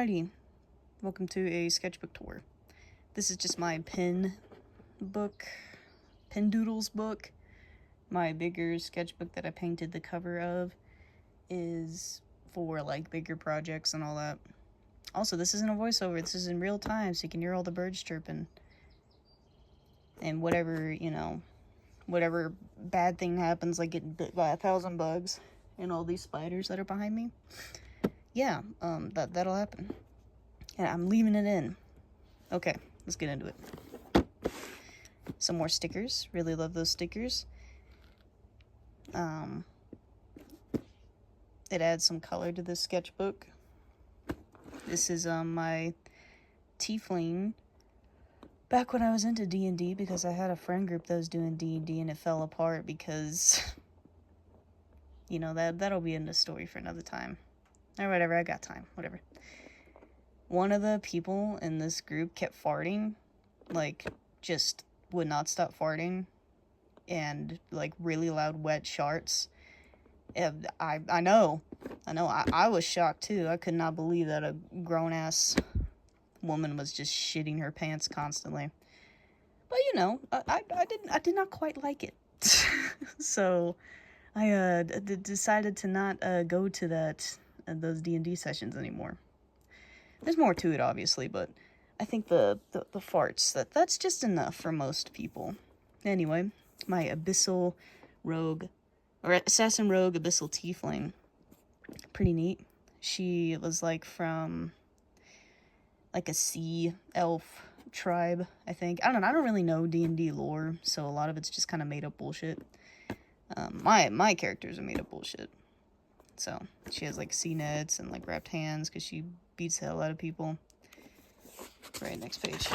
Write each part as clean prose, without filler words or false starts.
Alrighty, welcome to a sketchbook tour. This is just my pen doodles book. My bigger sketchbook that I painted the cover of is for like bigger projects and all that. Also, this isn't a voiceover, this is in real time, so you can hear all the birds chirping. And whatever, whatever bad thing happens, like getting bit by 1,000 bugs and all these spiders that are behind me. Yeah, that'll happen. And I'm leaving it in. Okay, let's get into it. Some more stickers. Really love those stickers. It adds some color to this sketchbook. This is my tiefling back when I was into D&D, because I had a friend group that was doing D&D and it fell apart because, that'll be in the story for another time. Or whatever, I got time, whatever. One of the people in this group kept farting, like, just would not stop farting, and, like, really loud wet sharts. And I know, I was shocked, too. I could not believe that a grown-ass woman was just shitting her pants constantly. But, I did not quite like it. So, I decided to not go to those D&D sessions anymore. There's more to it, obviously, but I think the farts, that's just enough for most people. Anyway, my abyssal rogue, or assassin rogue abyssal tiefling, pretty neat. She was like from like a sea elf tribe, I think. I don't really know D&D lore, so a lot of it's just kind of made up bullshit. My characters are made up bullshit. So, she has, like, sea nets and, like, wrapped hands because she beats the hell out of people. Right, next page.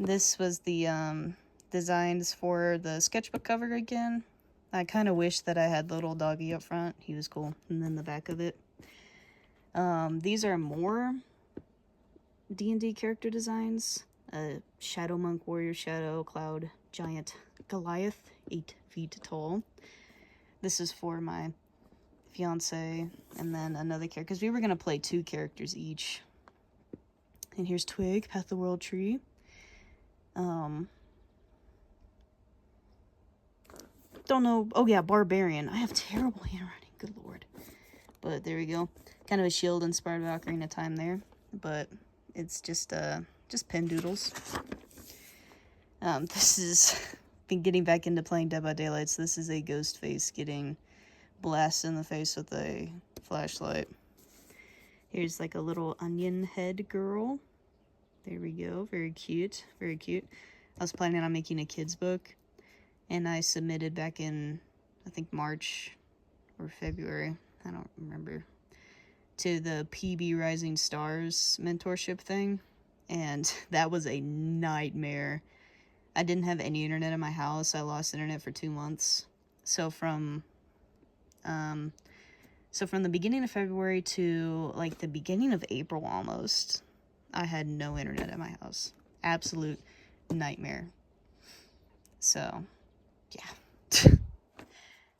This was the, designs for the sketchbook cover again. I kind of wish that I had the little doggy up front. He was cool. And then the back of it. These are more D&D character designs. Shadow Monk, Warrior Shadow, Cloud, Giant, Goliath, 8 feet tall. This is for my fiance and then another character, because we were going to play 2 characters each. And here's Twig, Path the World Tree. Don't know. Oh yeah, Barbarian. I have terrible handwriting, good lord. But there we go. Kind of a shield inspired by Ocarina of Time there, but it's just pen doodles. This is been getting back into playing Dead by Daylight, so this is a ghost face getting blasted in the face with a flashlight. Here's like a little onion head girl. There we go. Very cute. Very cute. I was planning on making a kid's book, and I submitted back in, I think, March or February. I don't remember. To the PB Rising Stars mentorship thing, and that was a nightmare. I didn't have any internet in my house. I lost internet for 2 months. So from the beginning of February to like the beginning of April almost, I had no internet at my house. Absolute nightmare. So, yeah.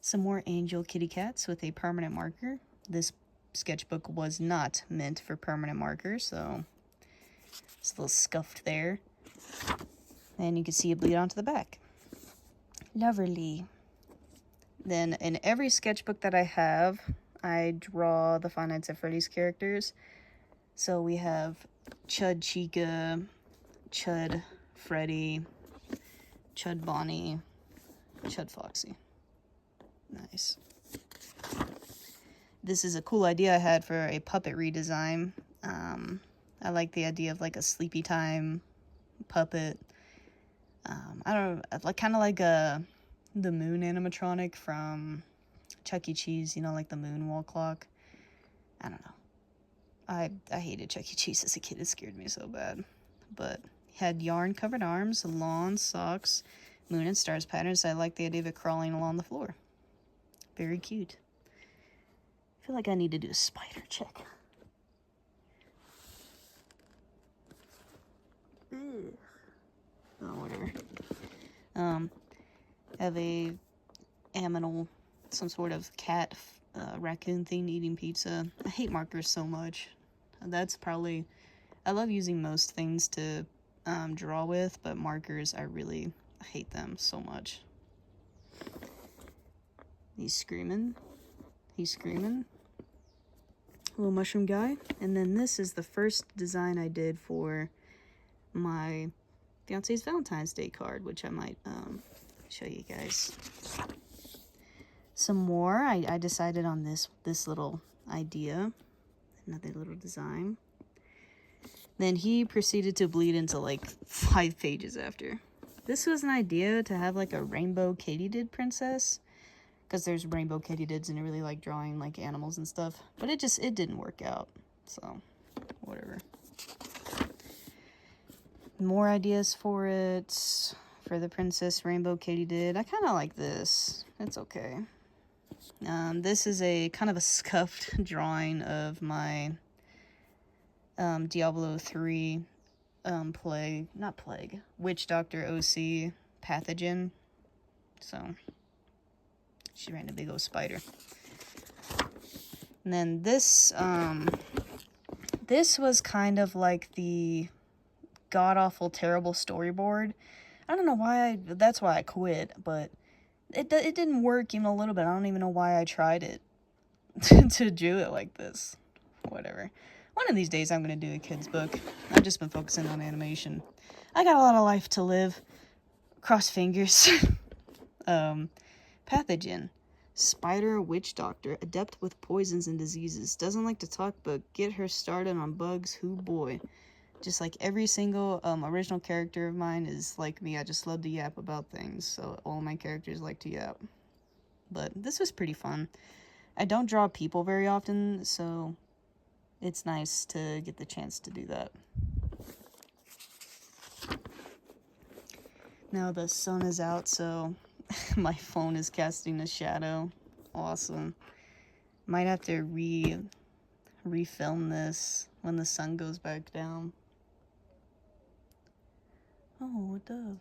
Some more angel kitty cats with a permanent marker. This sketchbook was not meant for permanent marker, so it's a little scuffed there. And you can see it bleed onto the back. Lovely. Then in every sketchbook that I have, I draw the Five Nights at Freddy's characters. So we have Chud Chica, Chud Freddy, Chud Bonnie, Chud Foxy. Nice. This is a cool idea I had for a puppet redesign. I like the idea of like a Sleepy Time puppet. I don't know, like kind of like the moon animatronic from Chuck E. Cheese, like the moon wall clock. I don't know. I hated Chuck E. Cheese as a kid. It scared me so bad. But had yarn covered arms, lawn socks, moon and stars patterns. I like the idea of it crawling along the floor. Very cute. I feel like I need to do a spider check. Ugh. Oh, whatever. Have a aminal, some sort of cat, raccoon thing eating pizza. I hate markers so much. That's probably, I love using most things to draw with, but markers, I hate them so much. He's screaming. He's screaming. Little mushroom guy. And then this is the first design I did for my fiance's Valentine's Day card, which I might show you guys some more. I decided on this little idea, another little design. Then he proceeded to bleed into like 5 pages after. This was an idea to have like a rainbow katydid princess, because there's rainbow katydids and I really like drawing like animals and stuff, but it didn't work out, so whatever. More ideas for it, for the princess rainbow katydid. I kind of like this. It's okay. This is a kind of a scuffed drawing of my Diablo 3 witch doctor OC pathogen. So she ran a big old spider. And then this was kind of like the god-awful terrible storyboard. I don't know why that's why I quit, but it didn't work even a little bit. I don't even know why I tried it to do it like this. Whatever. One of these days I'm going to do a kid's book. I've just been focusing on animation. I got a lot of life to live. Cross fingers. Pathogen. Spider witch doctor. Adept with poisons and diseases. Doesn't like to talk, but get her started on bugs. Hoo boy. Just like every single original character of mine is like me. I just love to yap about things. So all my characters like to yap. But this was pretty fun. I don't draw people very often, so it's nice to get the chance to do that. Now the sun is out, so my phone is casting a shadow. Awesome. Might have to refilm this when the sun goes back down. Oh, a dove.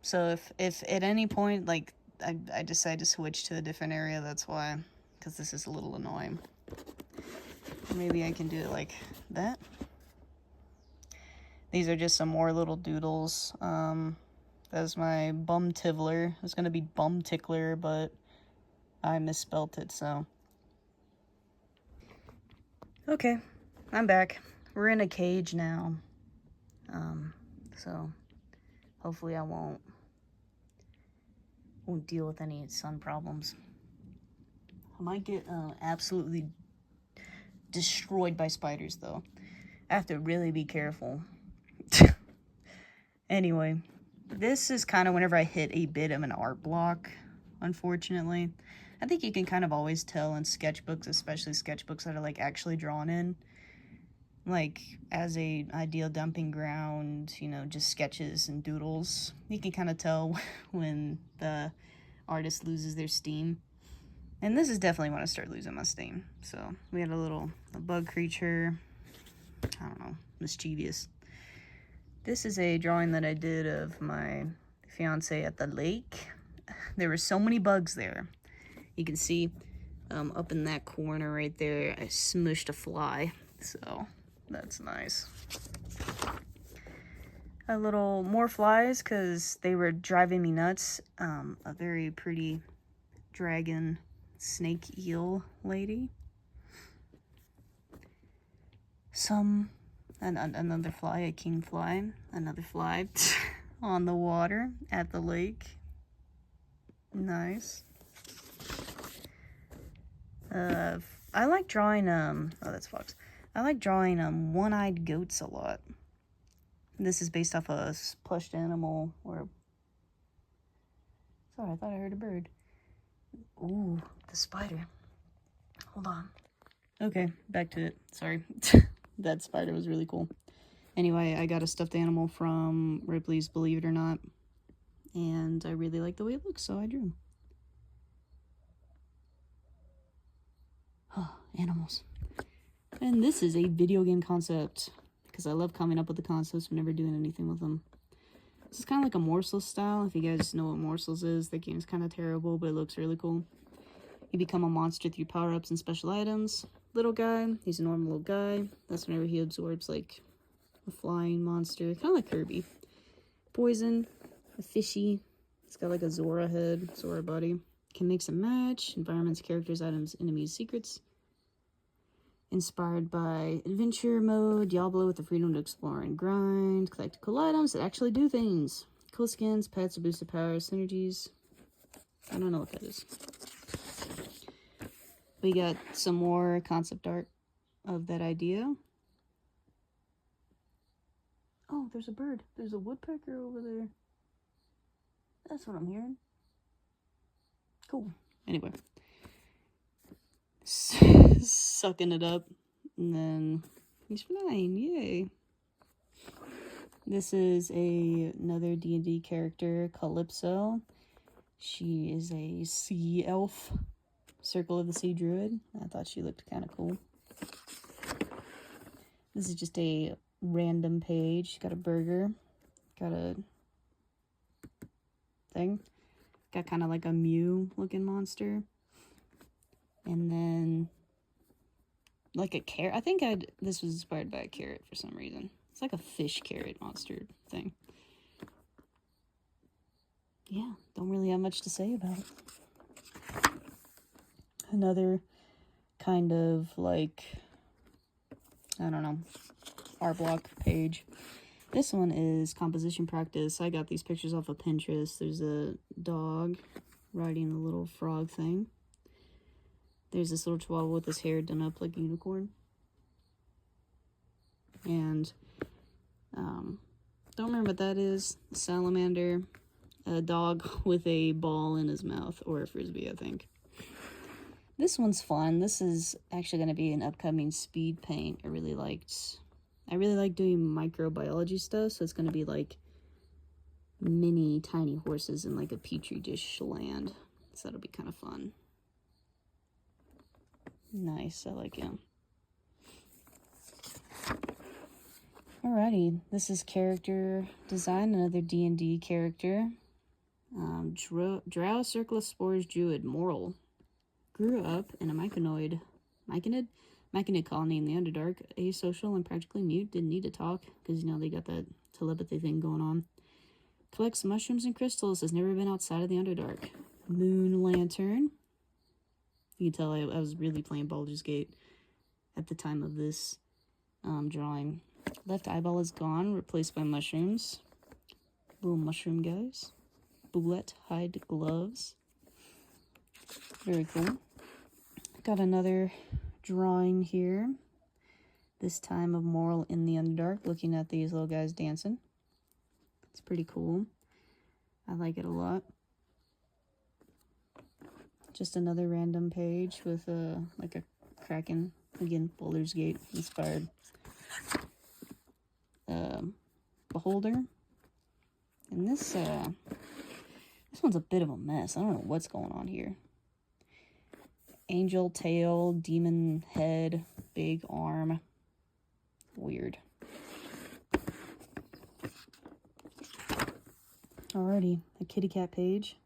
So if at any point, like, I decide to switch to a different area, that's why. Because this is a little annoying. Maybe I can do it like that. These are just some more little doodles. That's my bum tiddler. It's gonna be bum tickler, but I misspelt it, so. Okay, I'm back. We're in a cage now. So hopefully I won't deal with any sun problems. I might get absolutely destroyed by spiders, though. I have to really be careful. Anyway, this is kind of whenever I hit a bit of an art block, unfortunately. I think you can kind of always tell in sketchbooks, especially sketchbooks that are like actually drawn in, like as a ideal dumping ground, you know, just sketches and doodles. You can kind of tell when the artist loses their steam. And this is definitely when I start losing my steam. So we had a bug creature, I don't know, mischievous. This is a drawing that I did of my fiance at the lake. There were so many bugs there. You can see up in that corner right there, I smushed a fly. So that's nice. A little more flies because they were driving me nuts. A very pretty dragon snake eel lady. Another fly, a king fly, another fly on the water at the lake. Nice. I like drawing, oh, that's fox. I like drawing, one-eyed goats a lot. This is based off a plushed animal, or, sorry, I thought I heard a bird. Ooh, the spider. Hold on. Okay, back to it. Sorry. That spider was really cool. Anyway, I got a stuffed animal from Ripley's Believe It or Not, and I really like the way it looks, so I drew him. Oh, animals. And this is a video game concept, because I love coming up with the concepts but never doing anything with them. This is kind of like a Morsels style. If you guys know what Morsels is, the game's kind of terrible, but it looks really cool. You become a monster through power-ups and special items. little guy. He's a normal little guy. That's whenever he absorbs, like, a flying monster. Kind of like Kirby. Poison. A fishy. It's got, like, a Zora head. Zora body. Can mix and match. Environments, characters, items, enemies, secrets. Inspired by adventure mode. Diablo with the freedom to explore and grind. Collect cool items that actually do things. Cool skins, pets, boosted powers, synergies. I don't know what that is. We got some more concept art of that idea. Oh, there's a bird. There's a woodpecker over there. That's what I'm hearing. Cool. Anyway. Sucking it up. And then he's flying. Yay. This is another D&D character, Calypso. She is a sea elf. Circle of the Sea Druid. I thought she looked kind of cool. This is just a random page. Got a burger. Got a thing. Got kind of like a Mew looking monster. And then like a carrot. I think this was inspired by a carrot for some reason. It's like a fish carrot monster thing. Yeah, don't really have much to say about it. Another kind of like, I don't know, art block page. This one is composition practice. I got these pictures off of Pinterest. There's a dog riding the little frog thing. There's this little chihuahua with his hair done up like a unicorn. And, don't remember what that is. A salamander. A dog with a ball in his mouth. Or a frisbee, I think. This one's fun. This is actually going to be an upcoming speed paint. I really like doing microbiology stuff, so it's going to be like mini tiny horses in like a petri dish land. So that'll be kind of fun. Nice, I like him. Alrighty, this is character design, another D&D character. Drow Circle of Spores Druid, Moral. Grew up in a myconid colony in the Underdark, asocial and practically mute, didn't need to talk, because, you know, they got that telepathy thing going on. Collects mushrooms and crystals, has never been outside of the Underdark. Moon Lantern. You can tell I was really playing Baldur's Gate at the time of this drawing. Left eyeball is gone, replaced by mushrooms. Little mushroom guys. Bullet hide gloves. Very cool. Got another drawing here. This time of Moral in the Underdark, looking at these little guys dancing. It's pretty cool. I like it a lot. Just another random page with like a kraken. Again, Baldur's Gate inspired. Beholder. And this one's a bit of a mess. I don't know what's going on here. Angel tail, demon head, big arm. Weird. Alrighty, a kitty cat page.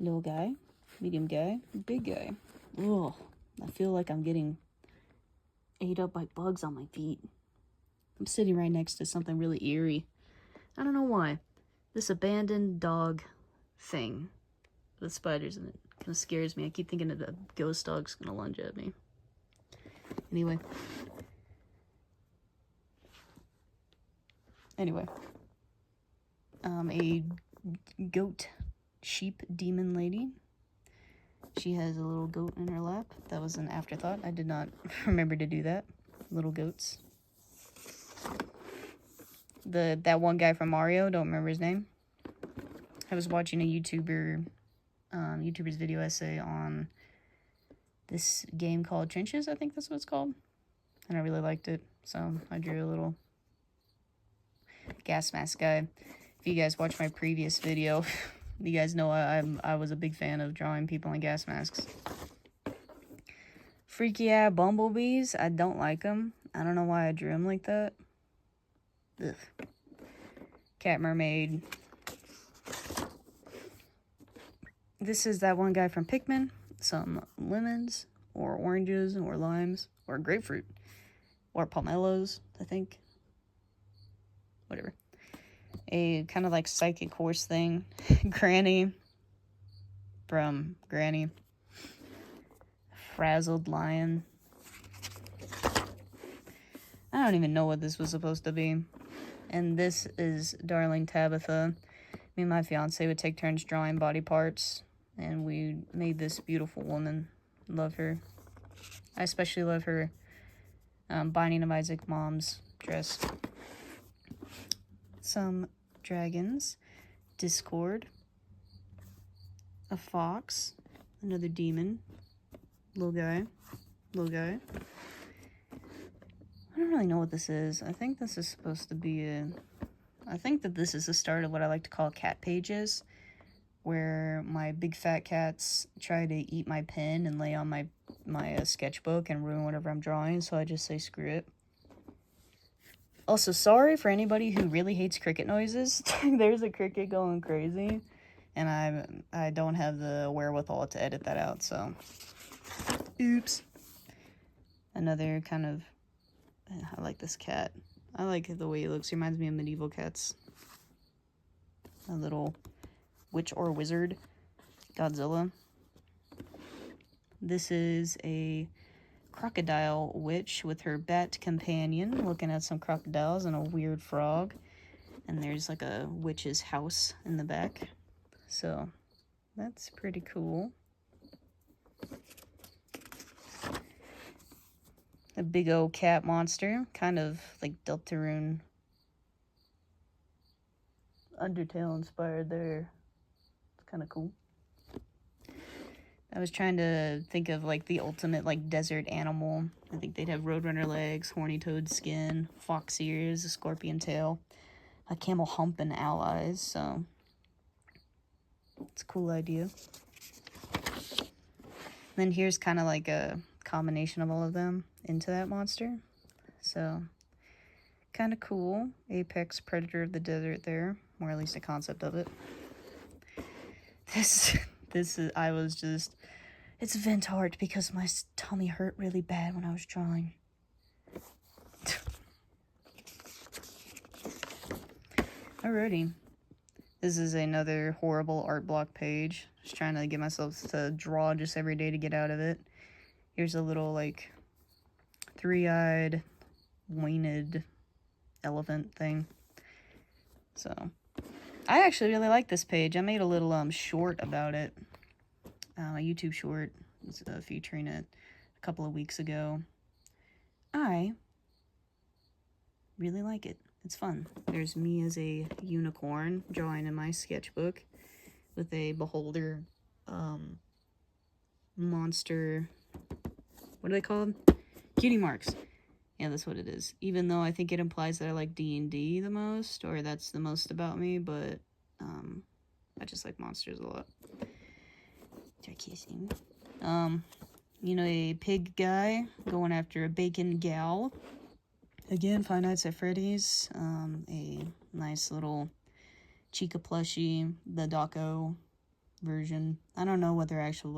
Little guy, medium guy, big guy. Ugh, I feel like I'm getting ate up by bugs on my feet. I'm sitting right next to something really eerie. I don't know why. This abandoned dog thing with spiders in it kind of scares me. I keep thinking that a ghost dog's gonna lunge at me. Anyway. A goat sheep demon lady. She has a little goat in her lap. That was an afterthought. I did not remember to do that. Little goats. That one guy from Mario, don't remember his name. I was watching a YouTuber's video essay on this game called Trenches, I think that's what it's called. And I really liked it, so I drew a little gas mask guy. If you guys watch my previous video, you guys know I was a big fan of drawing people in gas masks. Freaky eye bumblebees, I don't like them. I don't know why I drew them like that. Ugh. Cat mermaid. This is that one guy from Pikmin. Some lemons, or oranges, or limes, or grapefruit, or pomelos, I think. Whatever. A kind of like psychic horse thing. Granny from Granny. Frazzled lion. I don't even know what this was supposed to be. And this is Darling Tabitha. Me and my fiance would take turns drawing body parts, and we made this beautiful woman. Love her. I especially love her Binding of Isaac mom's dress. Some dragons. Discord. A fox. Another demon. Little guy. Little guy. I don't really know what this is. I think this is supposed to be I think that this is the start of what I like to call cat pages, where my big fat cats try to eat my pen and lay on my sketchbook and ruin whatever I'm drawing, so I just say screw it. Also, sorry for anybody who really hates cricket noises. There's a cricket going crazy, and I don't have the wherewithal to edit that out, so oops. Another kind of, I like this cat. I like the way he looks. He reminds me of medieval cats. A little witch or wizard. Godzilla. This is a crocodile witch with her bat companion looking at some crocodiles and a weird frog. And there's like a witch's house in the back. So that's pretty cool. A big old cat monster, kind of like Deltarune Undertale inspired there. It's kind of cool. I was trying to think of like the ultimate like desert animal. I think they'd have roadrunner legs, horny toad skin, fox ears, a scorpion tail, a camel hump, and allies. So it's a cool idea. Then here's kind of like a combination of all of them into that monster. So kind of cool. Apex predator of the desert there, or at least a concept of it. This is, I was just, it's vent art because my tummy hurt really bad when I was drawing. Alrighty. This is another horrible art block page. Just trying to get myself to draw just every day to get out of it. Here's a little, like, three-eyed, winged elephant thing. So, I actually really like this page. I made a little short about it. A YouTube short featuring it a couple of weeks ago. I really like it. It's fun. There's me as a unicorn drawing in my sketchbook with a beholder monster. What are they called? Cutie marks. Yeah, that's what it is. Even though I think it implies that I like D&D the most, or that's the most about me, but I just like monsters a lot. They're kissing. You know, a pig guy going after a bacon gal. Again, Five Nights at Freddy's. A nice little Chica plushie, the Daco version. I don't know what they're actually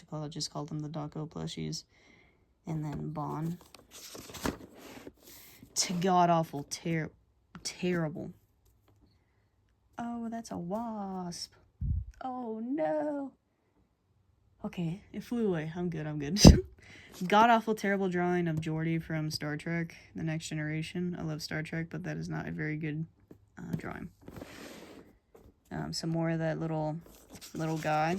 called. I just called them the Daco plushies. And then Bon. God-awful, terrible. Oh, that's a wasp. Oh, no. Okay, it flew away. I'm good. God-awful, terrible drawing of Geordi from Star Trek, The Next Generation. I love Star Trek, but that is not a very good drawing. Some more of that little guy.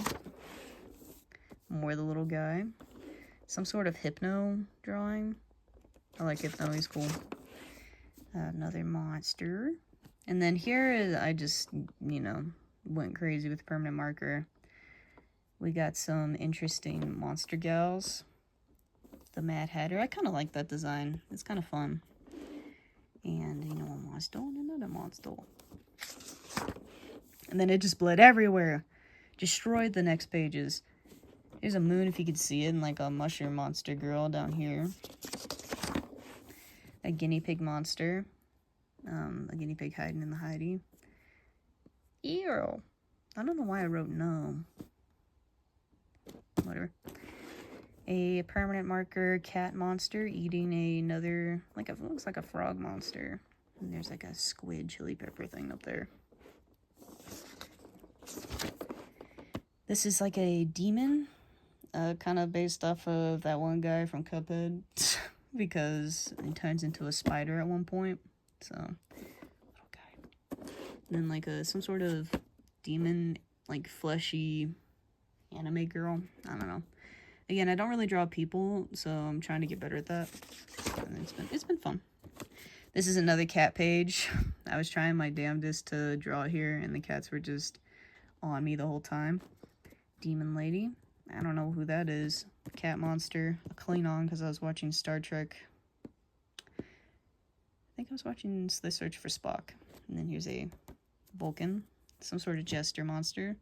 More of the little guy. Some sort of Hypno drawing. I like Hypno, he's cool. Another monster. And then here, I just, you know, went crazy with permanent marker. We got some interesting monster gals. The Mad Hatter. I kind of like that design. It's kind of fun. And, you know, a monster and another monster. And then it just bled everywhere. Destroyed the next pages. Here's a moon if you could see it, and like a mushroom monster girl down here. A guinea pig monster. A guinea pig hiding in the hidey. Ew. I don't know why I wrote no. Whatever. A permanent marker cat monster eating another, like it looks like a frog monster. And there's like a squid chili pepper thing up there. This is like a demon, kind of based off of that one guy from Cuphead, because he turns into a spider at one point. So, little guy. And then like some sort of demon, like fleshy anime girl. I don't know. Again, I don't really draw people, so I'm trying to get better at that. And it's been fun. This is another cat page. I was trying my damnedest to draw here, and the cats were just on me the whole time. Demon lady. I don't know who that is. Cat monster. A Klingon, because I was watching Star Trek. I think I was watching The Search for Spock. And then here's a Vulcan. Some sort of jester monster.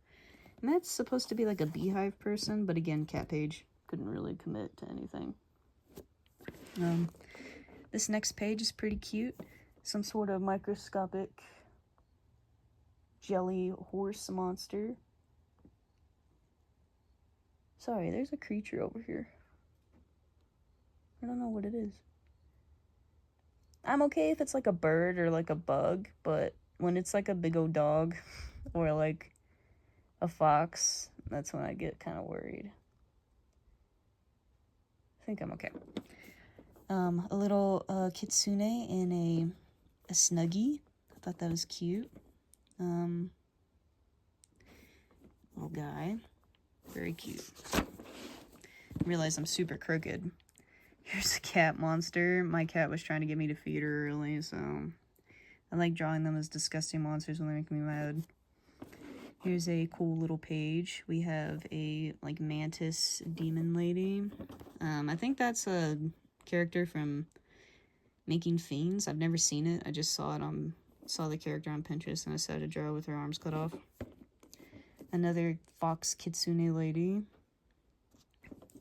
And that's supposed to be like a beehive person, but again, cat page. Couldn't really commit to anything. This next page is pretty cute. Some sort of microscopic jelly horse monster. Sorry, there's a creature over here. I don't know what it is. I'm okay if it's like a bird or like a bug, but when it's like a big old dog or like a fox, that's when I get kind of worried. I think I'm okay. A little kitsune in a Snuggie. I thought that was cute. Little guy. Very cute. I realize I'm super crooked. Here's a cat monster. My cat was trying to get me to feed her early, so I like drawing them as disgusting monsters when they make me mad. Here's a cool little page. We have a like mantis demon lady. I think that's a character from Making Fiends. I've never seen it. I just saw the character on Pinterest and I decided to draw with her arms cut off. Another fox kitsune lady.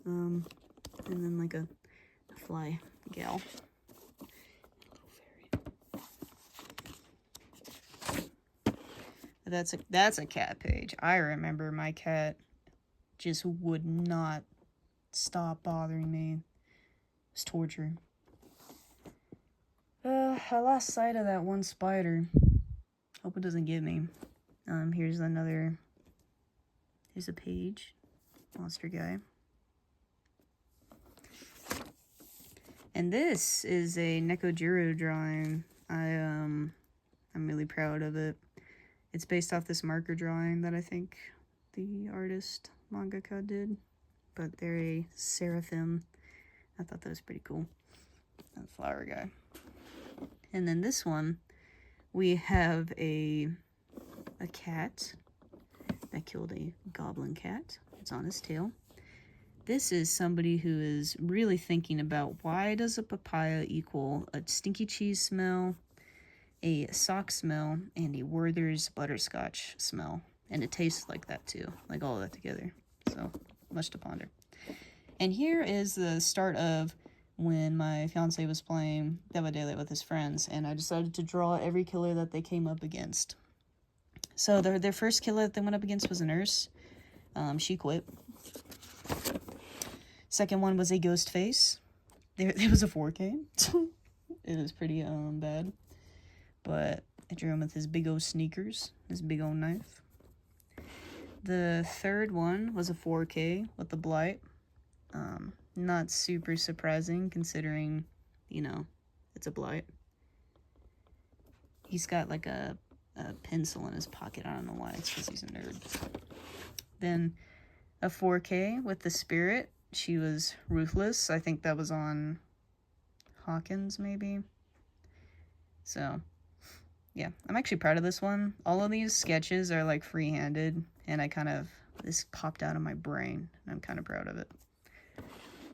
And then like a fly gal. That's a cat page. I remember my cat just would not stop bothering me. It was torture. I lost sight of that one spider. Hope it doesn't get me. Here's a page. Monster guy. And this is a Nekojiro drawing. I'm really proud of it. It's based off this marker drawing that I think the artist mangaka did. But they're a seraphim. I thought that was pretty cool. That flower guy. And then this one, we have a cat that killed a goblin cat. It's on his tail. This is somebody who is really thinking about why does a papaya equal a stinky cheese smell, a sock smell, and a Werther's butterscotch smell. And it tastes like that too, like all of that together. So, much to ponder. And here is the start of when my fiance was playing Dead by Daylight with his friends, and I decided to draw every killer that they came up against. So their first killer that they went up against was a nurse. She quit. Second one was a ghost face. There was a 4K. It was pretty bad. But I drew him with his big old sneakers, his big old knife. The third one was a 4K with the blight. Not super surprising considering, you know, it's a blight. He's got like a pencil in his pocket. I don't know why. It's because he's a nerd. Then a 4K with the spirit. She was ruthless. I think that was on Hawkins, maybe. So, yeah. I'm actually proud of this one. All of these sketches are like free-handed. And this popped out of my brain. And I'm kind of proud of it.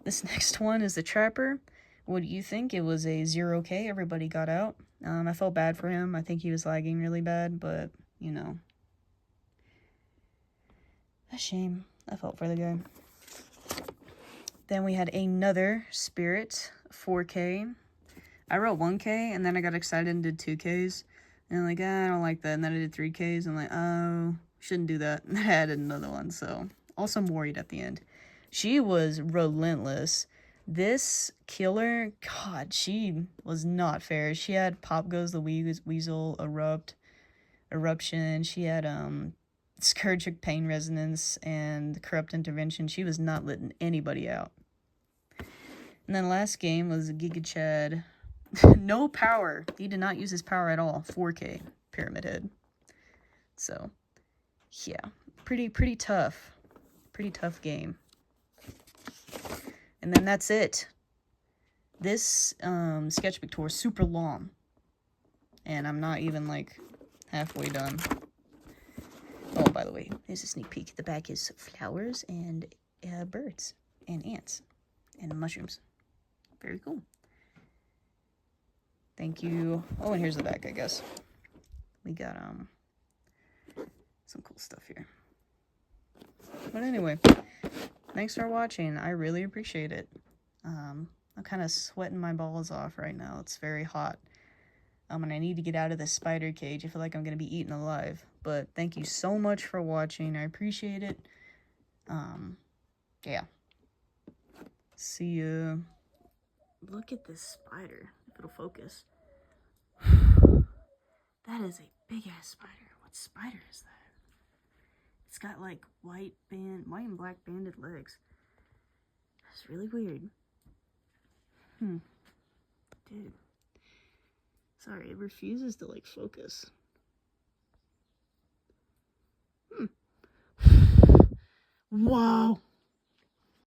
This next one is the Trapper. What do you think? It was a 0K. Everybody got out. I felt bad for him. I think he was lagging really bad, but, you know. A shame. I felt for the guy. Then we had another Spirit, 4K. I wrote 1K, and then I got excited and did 2Ks. And I'm like, I don't like that. And then I did 3Ks. I'm like, oh, shouldn't do that. And I added another one, so. Also, I'm worried at the end. She was relentless. This killer, God, she was not fair. She had Pop Goes the Weasel eruption. She had Scourgic Pain Resonance and Corrupt Intervention. She was not letting anybody out. And then last game was Giga Chad. No power. He did not use his power at all. 4K Pyramid Head. So, yeah. Pretty tough. Pretty tough game. And then that's it. This sketchbook tour is super long. And I'm not even, like, halfway done. Oh, by the way, there's a sneak peek. The back is flowers and birds and ants and mushrooms. Very cool. Thank you. Oh, and here's the back, I guess. We got some cool stuff here. But anyway, thanks for watching. I really appreciate it. I'm kind of sweating my balls off right now. It's very hot. And I need to get out of this spider cage. I feel like I'm going to be eaten alive. But thank you so much for watching. I appreciate it. Yeah. See ya. Look at this spider. If it'll focus. That is a big-ass spider. What spider is that? It's got, like, white and black banded legs. That's really weird. Dude. Sorry, it refuses to, like, focus. Wow.